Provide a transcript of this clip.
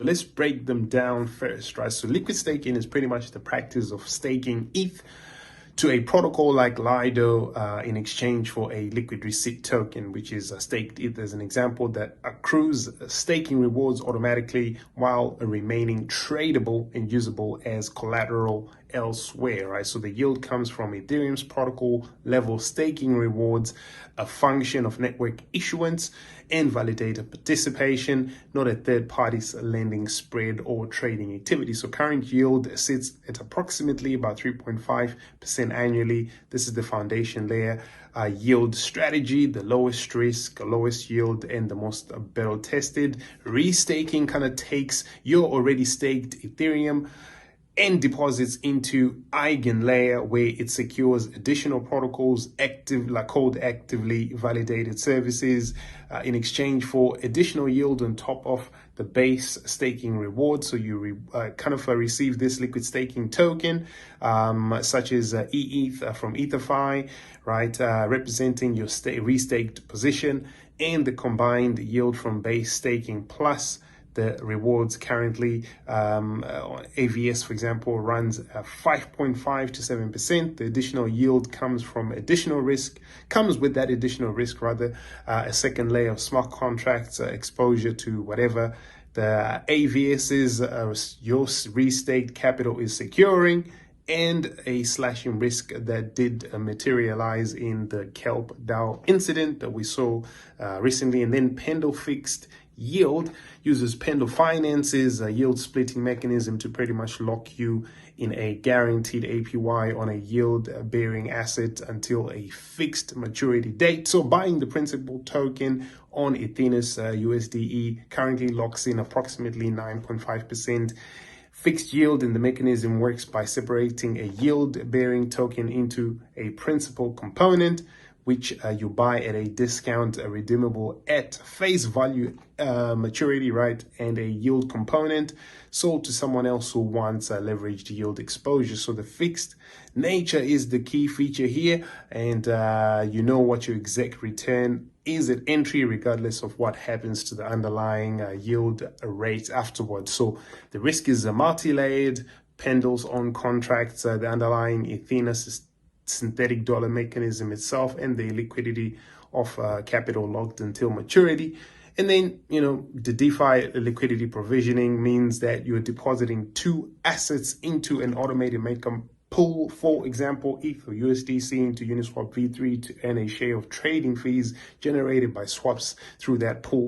Let's break them down first, right? So liquid staking is pretty much the practice of staking ETH to a protocol like Lido in exchange for a liquid receipt token, which is staked ETH as an example, that accrues staking rewards automatically while remaining tradable and usable as collateral elsewhere, right? So the yield comes from Ethereum's protocol level staking rewards, a function of network issuance and validator participation, not a third party's lending spread or trading activity. So current yield sits at approximately about 3.5% annually. This is the foundation layer yield strategy, the lowest risk, lowest yield, and the most battle tested. Restaking kind of takes your already staked Ethereum and deposits into EigenLayer, where it secures additional protocols called actively validated services in exchange for additional yield on top of the base staking reward. So you receive this liquid staking token, such as ETH from EtherFi, right, representing your restaked position, and the combined yield from base staking plus the rewards. Currently, AVS, for example, runs 5.5 to 7%. The additional yield comes with that additional risk, a second layer of smart contracts, exposure to whatever the AVS's your restaked capital is securing, and a slashing risk that did materialize in the Kelp DAO incident that we saw recently. And then Pendle fixed yield uses Pendle Finance's yield splitting mechanism to pretty much lock you in a guaranteed APY on a yield bearing asset until a fixed maturity date. So buying the principal token on Ethena's USDE currently locks in approximately 9.5% fixed yield, and the mechanism works by separating a yield-bearing token into a principal component, which you buy at a discount, redeemable at face value maturity, right? And a yield component sold to someone else who wants leveraged yield exposure. So the fixed nature is the key feature here, and you know what your exact return is at entry, regardless of what happens to the underlying yield rate afterwards. So the risk is multi-layered. Pendle's own contracts, the underlying Ethena synthetic dollar mechanism itself, and the liquidity of capital locked until maturity. And then, the DeFi liquidity provisioning means that you're depositing two assets into an automated maker pool, for example, ETH or USDC into Uniswap V3 to earn a share of trading fees generated by swaps through that pool.